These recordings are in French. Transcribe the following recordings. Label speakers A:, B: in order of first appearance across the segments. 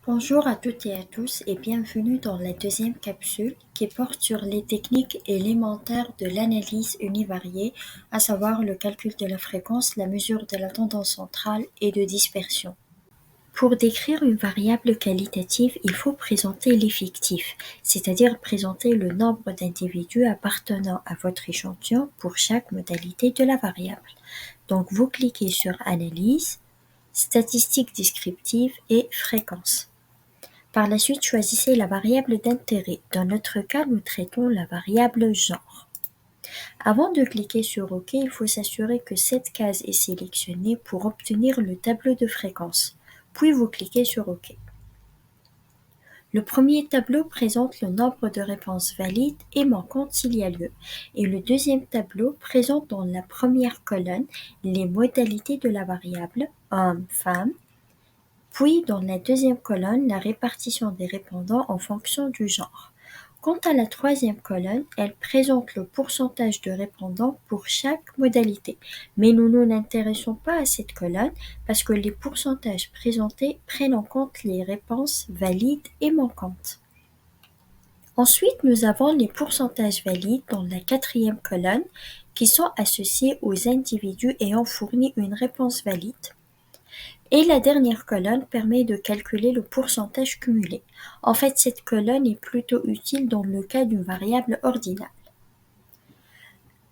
A: Bonjour à toutes et à tous et bienvenue dans la deuxième capsule qui porte sur les techniques élémentaires de l'analyse univariée, à savoir le calcul de la fréquence, la mesure de la tendance centrale et de dispersion. Pour décrire une variable qualitative, il faut présenter l'effectif, c'est-à-dire présenter le nombre d'individus appartenant à votre échantillon pour chaque modalité de la variable. Donc vous cliquez sur Analyse, Statistiques descriptives et Fréquence. Par la suite, choisissez la variable d'intérêt. Dans notre cas, nous traitons la variable genre. Avant de cliquer sur OK, il faut s'assurer que cette case est sélectionnée pour obtenir le tableau de fréquence. Puis vous cliquez sur OK. Le premier tableau présente le nombre de réponses valides et manquantes s'il y a lieu, et le deuxième tableau présente dans la première colonne les modalités de la variable homme, femme, puis dans la deuxième colonne la répartition des répondants en fonction du genre. Quant à la troisième colonne, elle présente le pourcentage de répondants pour chaque modalité, mais nous ne nous intéressons pas à cette colonne parce que les pourcentages présentés prennent en compte les réponses valides et manquantes. Ensuite, nous avons les pourcentages valides dans la quatrième colonne qui sont associés aux individus ayant fourni une réponse valide. Et la dernière colonne permet de calculer le pourcentage cumulé. En fait, cette colonne est plutôt utile dans le cas d'une variable ordinale.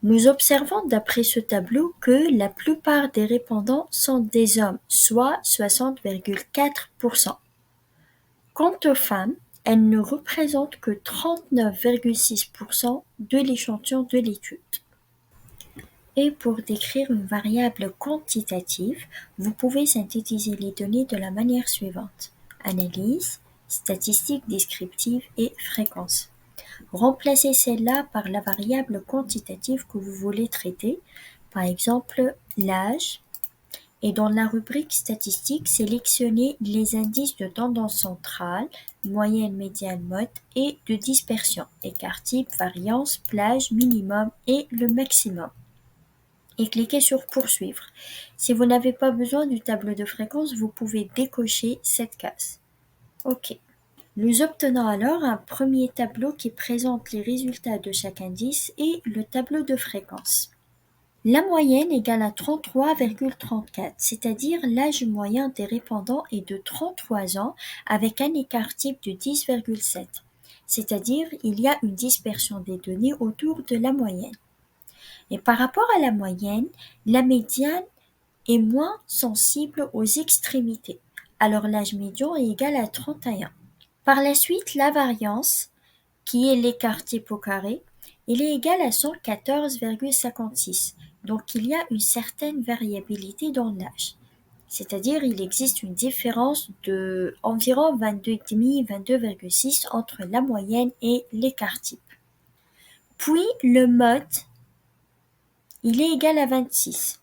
A: Nous observons d'après ce tableau que la plupart des répondants sont des hommes, soit 60,4%. Quant aux femmes, elles ne représentent que 39,6% de l'échantillon de l'étude. Et pour décrire une variable quantitative, vous pouvez synthétiser les données de la manière suivante. Analyse, statistiques descriptives et fréquence. Remplacez celle-là par la variable quantitative que vous voulez traiter, par exemple l'âge, et dans la rubrique statistique, sélectionnez les indices de tendance centrale, moyenne, médiane, mode et de dispersion, écart type, variance, plage, minimum et le maximum. Et cliquez sur Poursuivre. Si vous n'avez pas besoin du tableau de fréquence, vous pouvez décocher cette case. OK. Nous obtenons alors un premier tableau qui présente les résultats de chaque indice et le tableau de fréquence. La moyenne égale à 33,34, c'est-à-dire l'âge moyen des répondants est de 33 ans avec un écart type de 10,7, c'est-à-dire il y a une dispersion des données autour de la moyenne. Et par rapport à la moyenne, la médiane est moins sensible aux extrémités, alors l'âge médian est égal à 31. Par la suite, la variance, qui est l'écart type au carré, il est égal à 114,56. Donc il y a une certaine variabilité dans l'âge. C'est-à-dire il existe une différence de environ 22,5-22,6 entre la moyenne et l'écart type. Puis le mode, il est égal à 26.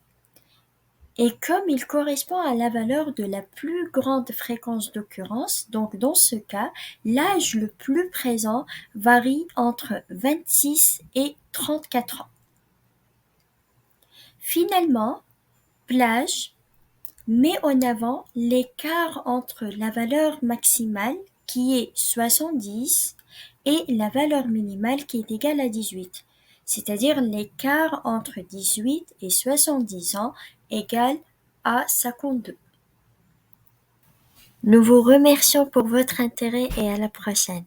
A: Et comme il correspond à la valeur de la plus grande fréquence d'occurrence, donc dans ce cas, l'âge le plus présent varie entre 26 et 34 ans. Finalement, plage met en avant l'écart entre la valeur maximale qui est 70 et la valeur minimale qui est égale à 18, c'est-à-dire l'écart entre 18 et 70 ans égale à 52. Nous vous remercions pour votre intérêt et à la prochaine.